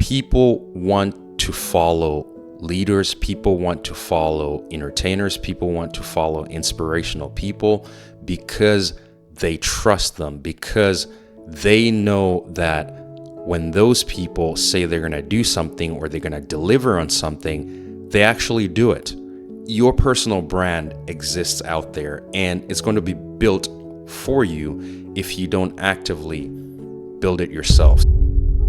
People want to follow leaders, people want to follow entertainers, people want to follow inspirational people because they trust them, because they know that when those people say they're going to do something or they're going to deliver on something, they actually do it. Your personal brand exists out there and it's going to be built for you if you don't actively build it yourself.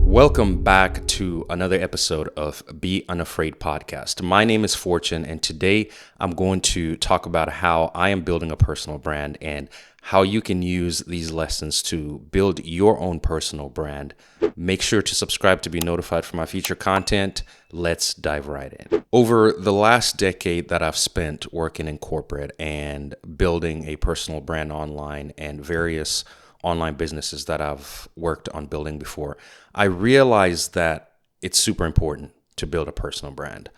Welcome back to another episode of Be Unafraid podcast. My name is Fortune, and today I'm going to talk about how I am building a personal brand and how you can use these lessons to build your own personal brand. Make sure to subscribe to be notified for my future content. Let's dive right in. Over the last decade that I've spent working in corporate and building a personal brand online and various online businesses that I've worked on building before, I realized that it's super important to build a personal brand.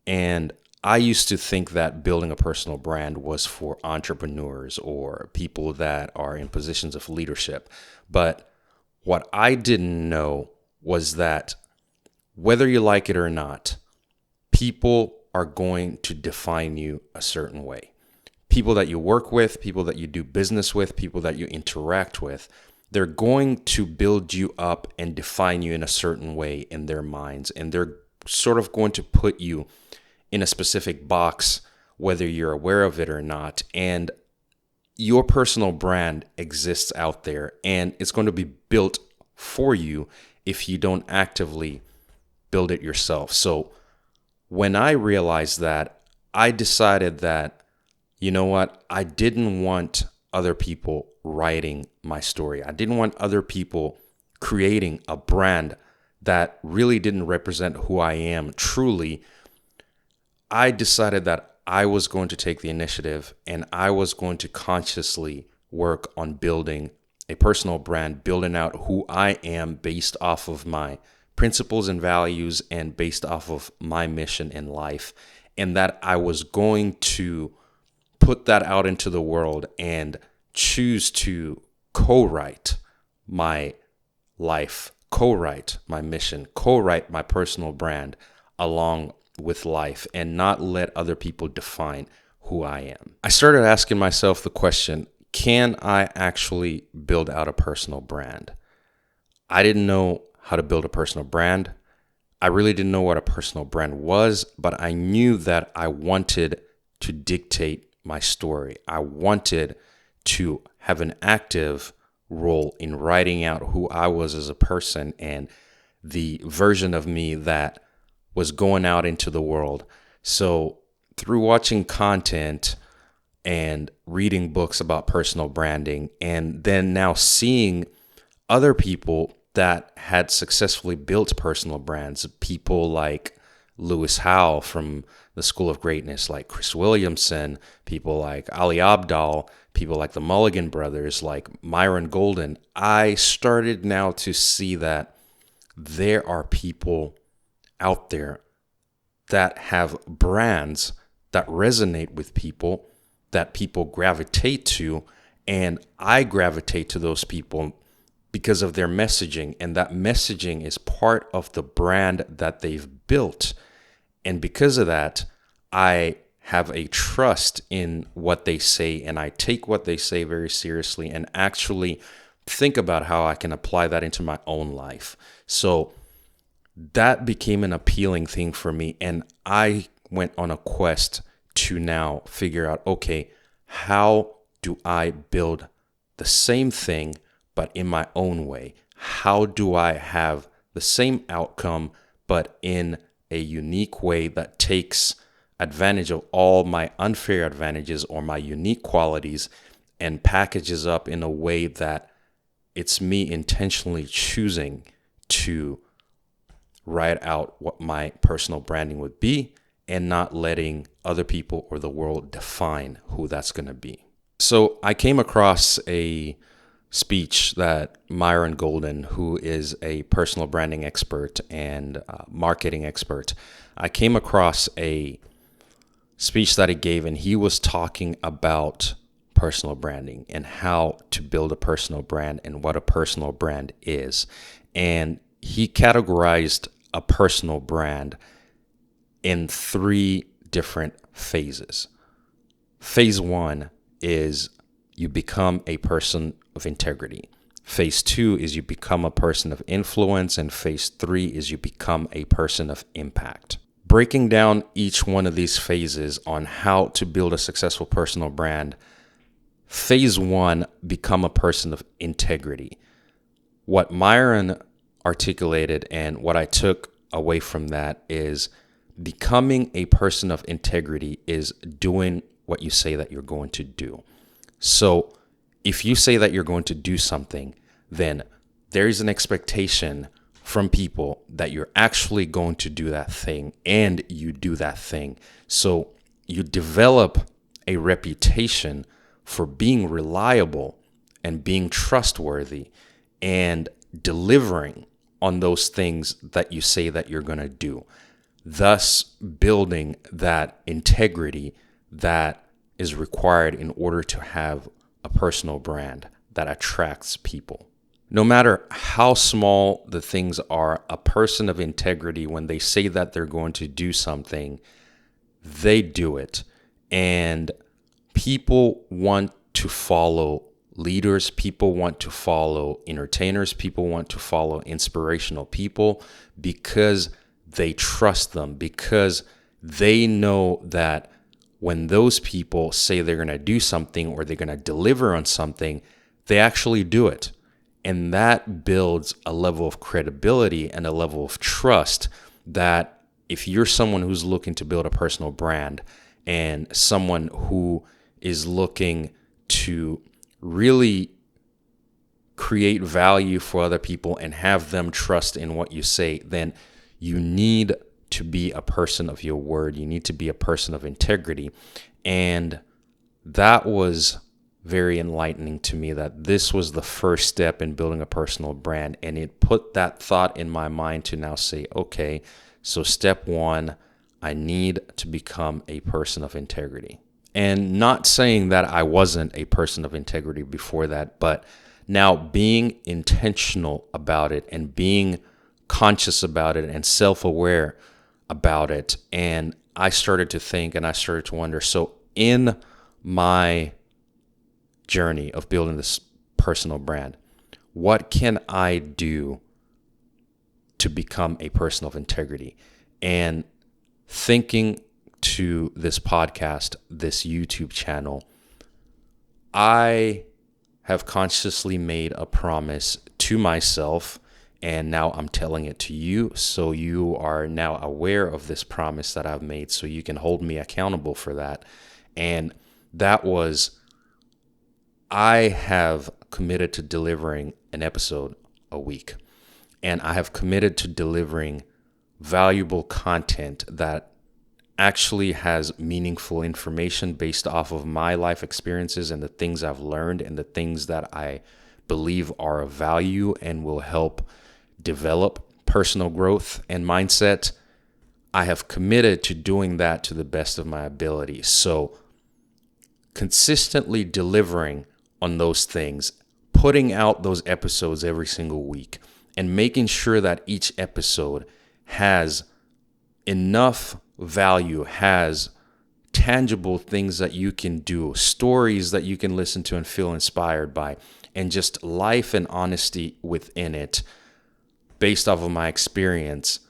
And I used to think that building a personal brand was for entrepreneurs or people that are in positions of leadership. But what I didn't know was that whether you like it or not, people are going to define you a certain way. People that you work with, people that you do business with, people that you interact with, they're going to build you up and define you in a certain way in their minds. And they're sort of going to put you in a specific box, whether you're aware of it or not. And your personal brand exists out there and it's going to be built for you if you don't actively build it yourself. So when I realized that, I decided that, you know what? I didn't want other people writing my story. I didn't want other people creating a brand that really didn't represent who I am truly. I decided that I was going to take the initiative and I was going to consciously work on building a personal brand, building out who I am based off of my principles and values and based off of my mission in life. And that I was going to put that out into the world and choose to co-write my life, co-write my mission, co-write my personal brand along with life and not let other people define who I am. I started asking myself the question, can I actually build out a personal brand? I didn't know how to build a personal brand. I really didn't know what a personal brand was, but I knew that I wanted to dictate my story. I wanted to have an active role in writing out who I was as a person and the version of me that was going out into the world. So through watching content and reading books about personal branding, and then now seeing other people that had successfully built personal brands, people like Lewis Howell from the School of Greatness, like Chris Williamson, people like Ali Abdaal, people like the Mulligan brothers, like Myron Golden, I started now to see that there are people out there that have brands that resonate with people, that people gravitate to, and I gravitate to those people because of their messaging, and that messaging is part of the brand that they've built. And because of that, I have a trust in what they say, and I take what they say very seriously and actually think about how I can apply that into my own life. So that became an appealing thing for me, and I went on a quest to now figure out, okay, how do I build the same thing but in my own way? How do I have the same outcome but in a unique way that takes advantage of all my unfair advantages or my unique qualities and packages up in a way that it's me intentionally choosing to write out what my personal branding would be and not letting other people or the world define who that's going to be. So I came across a speech that Myron Golden, who is a personal branding expert and marketing expert, I came across a speech that he gave, and he was talking about personal branding and how to build a personal brand and what a personal brand is. And he categorized a personal brand in 3 different phases. Phase 1 is you become a person of integrity. Phase 2 is you become a person of influence. And phase 3 is you become a person of impact. Breaking down each one of these phases on how to build a successful personal brand. Phase 1, become a person of integrity. What Myron articulated and what I took away from that is becoming a person of integrity is doing what you say that you're going to do. So if you say that you're going to do something, then there is an expectation from people that you're actually going to do that thing, and you do that thing. So you develop a reputation for being reliable and being trustworthy and delivering on those things that you say that you're going to do, thus building that integrity that is required in order to have a personal brand that attracts people. No matter how small the things are, a person of integrity, when they say that they're going to do something, they do it. And people want to follow leaders, people want to follow entertainers, people want to follow inspirational people because they trust them, because they know that when those people say they're going to do something or they're going to deliver on something, they actually do it. And that builds a level of credibility and a level of trust that if you're someone who's looking to build a personal brand and someone who is looking to really create value for other people and have them trust in what you say, then you need to be a person of your word. You need to be a person of integrity. And that was very enlightening to me, that this was the first step in building a personal brand. And it put that thought in my mind to now say, okay, so step 1, I need to become a person of integrity. And not saying that I wasn't a person of integrity before that, but now being intentional about it and being conscious about it and self-aware about it. And I started to think and I started to wonder, so in my journey of building this personal brand, what can I do to become a person of integrity? And thinking to this podcast, this YouTube channel, I have consciously made a promise to myself, and now I'm telling it to you, so you are now aware of this promise that I've made, so you can hold me accountable for that. And that was, I have committed to delivering an episode a week, and I have committed to delivering valuable content that actually has meaningful information based off of my life experiences and the things I've learned and the things that I believe are of value and will help develop personal growth and mindset. I have committed to doing that to the best of my ability. So consistently delivering on those things, putting out those episodes every single week, and making sure that each episode has enough value, has tangible things that you can do, stories that you can listen to and feel inspired by, and just life and honesty within it based off of my experience.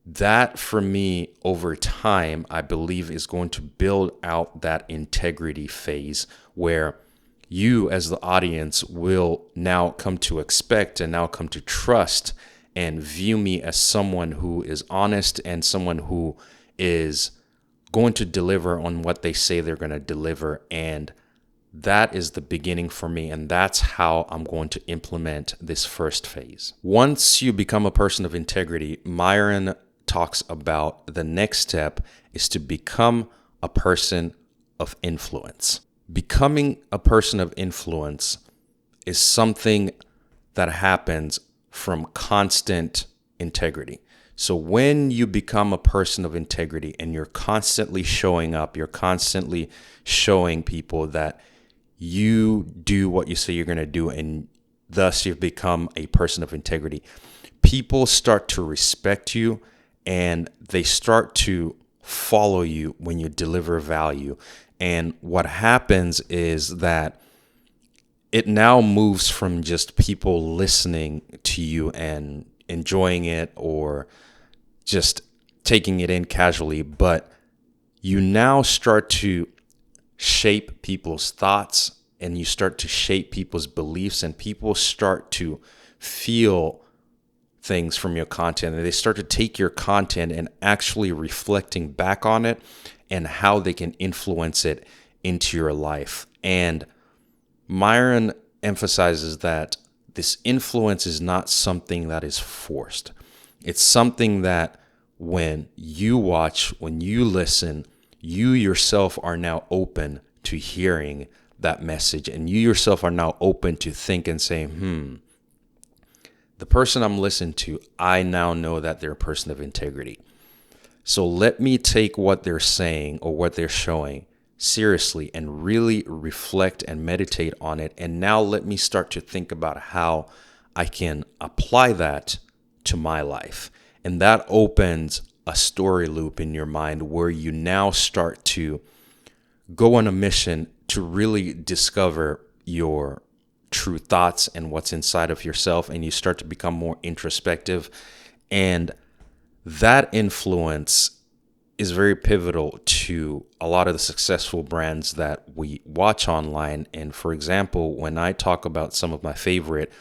That for me over time, I believe is going to build out that integrity phase where you as the audience will now come to expect and now come to trust and view me as someone who is honest and someone who is going to deliver on what they say they're going to deliver. And that is the beginning for me. And that's how I'm going to implement this first phase. Once you become a person of integrity, Myron talks about the next step is to become a person of influence. Becoming a person of influence is something that happens from constant integrity. So when you become a person of integrity and you're constantly showing up, you're constantly showing people that you do what you say you're going to do, and thus you've become a person of integrity, people start to respect you and they start to follow you when you deliver value. And what happens is that it now moves from just people listening to you and enjoying it or just taking it in casually, but you now start to shape people's thoughts and you start to shape people's beliefs, and people start to feel things from your content, and they start to take your content and actually reflecting back on it and how they can influence it into your life. And Myron emphasizes that this influence is not something that is forced. It's something that when you watch, when you listen, you yourself are now open to hearing that message, and you yourself are now open to think and say, the person I'm listening to, I now know that they're a person of integrity. So let me take what they're saying or what they're showing seriously and really reflect and meditate on it. And now let me start to think about how I can apply that to my life. And that opens a story loop in your mind where you now start to go on a mission to really discover your true thoughts and what's inside of yourself, and you start to become more introspective. And that influence is very pivotal to a lot of the successful brands that we watch online. And for example, when I talk about some of my favorite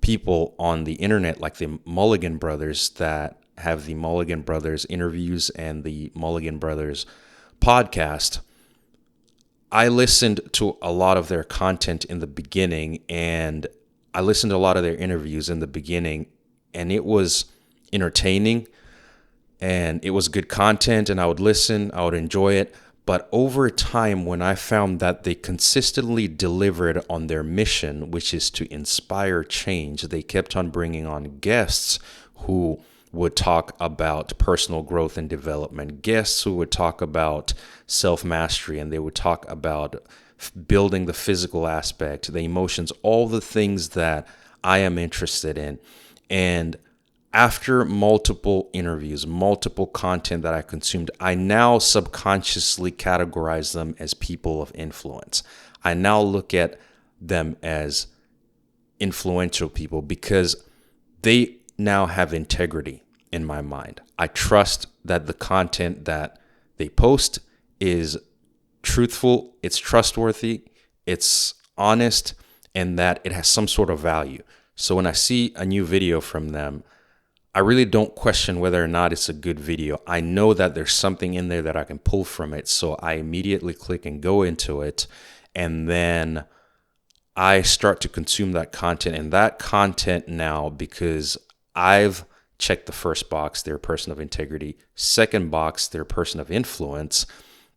people on the internet, like the Mulligan brothers that have the Mulligan Brothers interviews and the Mulligan Brothers podcast, I listened to a lot of their content in the beginning, and I listened to a lot of their interviews in the beginning, and it was entertaining and it was good content, and I would listen, I would enjoy it. But over time, when I found that they consistently delivered on their mission, which is to inspire change, they kept on bringing on guests who would talk about personal growth and development, guests who would talk about self-mastery, and they would talk about building the physical aspect, the emotions, all the things that I am interested in. And after multiple interviews, multiple content that I consumed, I now subconsciously categorize them as people of influence. I now look at them as influential people because they now have integrity in my mind. I trust that the content that they post is truthful, it's trustworthy, it's honest, and that it has some sort of value. So when I see a new video from them, I really don't question whether or not it's a good video. I know that there's something in there that I can pull from it. So I immediately click and go into it. And then I start to consume that content. And that content now, because I've checked the first box, they're a person of integrity. Second box, they're a person of influence.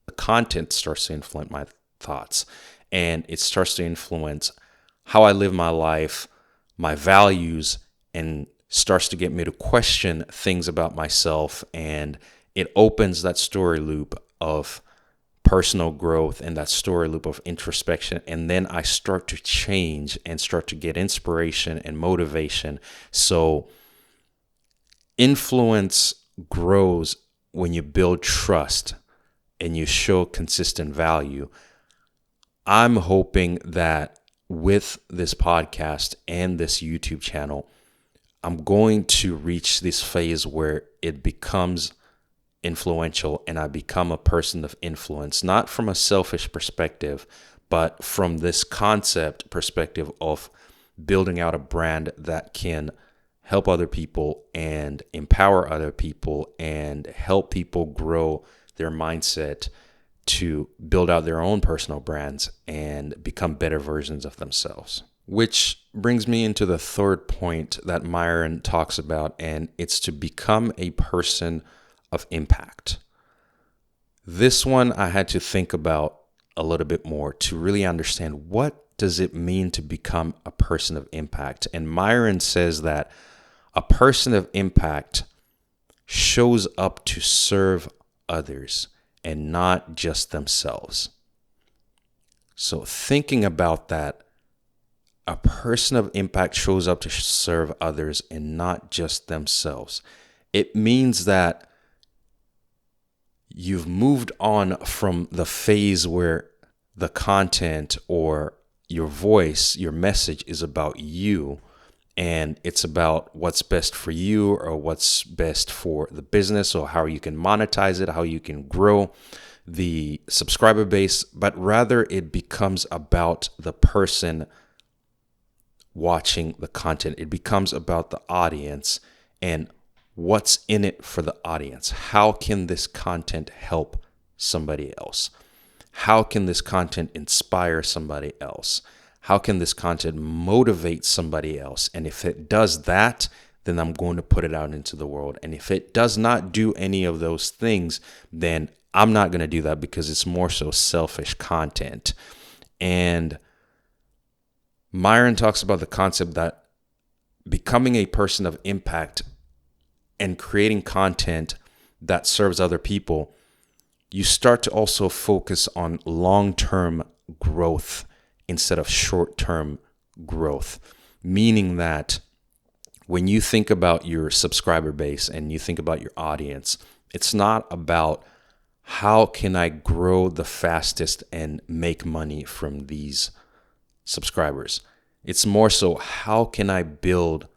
The content starts to influence my thoughts. And it starts to influence how I live my life, my values, and starts to get me to question things about myself. And it opens that story loop of personal growth and that story loop of introspection. And then I start to change and start to get inspiration and motivation. So influence grows when you build trust and you show consistent value. I'm hoping that with this podcast and this YouTube channel, I'm going to reach this phase where it becomes influential and I become a person of influence, not from a selfish perspective, but from this concept perspective of building out a brand that can help other people and empower other people and help people grow their mindset to build out their own personal brands and become better versions of themselves. Which brings me into the third point that Myron talks about, and it's to become a person of impact. This one I had to think about a little bit more to really understand, what does it mean to become a person of impact? And Myron says that a person of impact shows up to serve others and not just themselves. So thinking about that, A person of impact shows up to serve others and not just themselves. It means that you've moved on from the phase where the content or your voice, your message is about you, and it's about what's best for you or what's best for the business or how you can monetize it, how you can grow the subscriber base, but rather it becomes about the person watching the content. It becomes about the audience and what's in it for the audience. How can this content help somebody else? How can this content inspire somebody else? How can this content motivate somebody else? And if it does that, then I'm going to put it out into the world. And if it does not do any of those things, then I'm not going to do that because it's more so selfish content. And Myron talks about the concept that becoming a person of impact and creating content that serves other people, you start to also focus on long-term growth instead of short-term growth. Meaning that when you think about your subscriber base and you think about your audience, it's not about how can I grow the fastest and make money from these subscribers. It's more so how can I build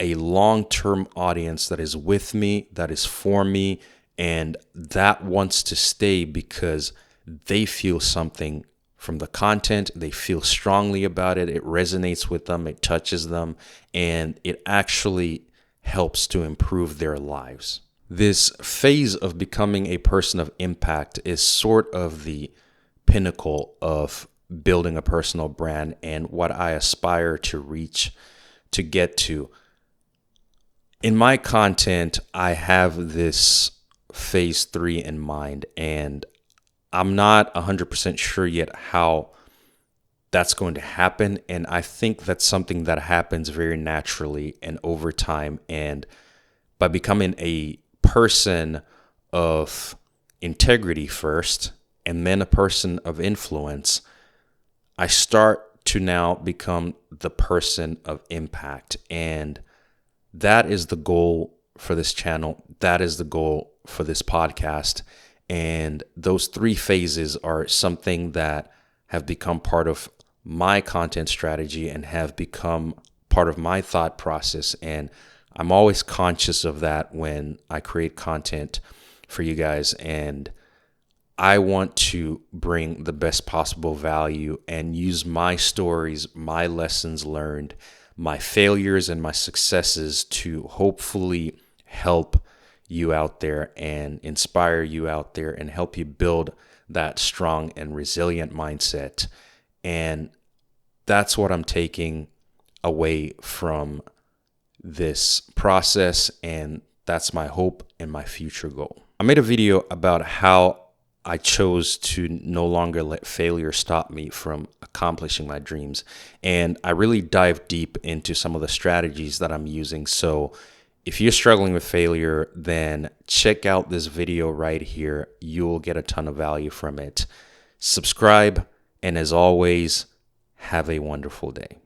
a long-term audience that is with me, that is for me, and that wants to stay because they feel something from the content. They feel strongly about it. It resonates with them. It touches them, and it actually helps to improve their lives. This phase of becoming a person of impact is sort of the pinnacle of building a personal brand and what I aspire to reach, to get to. In my content, I have this phase 3 in mind, and I'm not 100% sure yet how that's going to happen. And I think that's something that happens very naturally and over time. And by becoming a person of integrity first, and then a person of influence, I start to now become the person of impact. And that is the goal for this channel. That is the goal for this podcast. And those 3 phases are something that have become part of my content strategy and have become part of my thought process. And I'm always conscious of that when I create content for you guys. And I want to bring the best possible value and use my stories, my lessons learned, my failures and my successes to hopefully help you out there and inspire you out there and help you build that strong and resilient mindset. And that's what I'm taking away from this process, and that's my hope and my future goal. I made a video about how I chose to no longer let failure stop me from accomplishing my dreams. And I really dive deep into some of the strategies that I'm using. So if you're struggling with failure, then check out this video right here. You'll get a ton of value from it. Subscribe. And as always, have a wonderful day.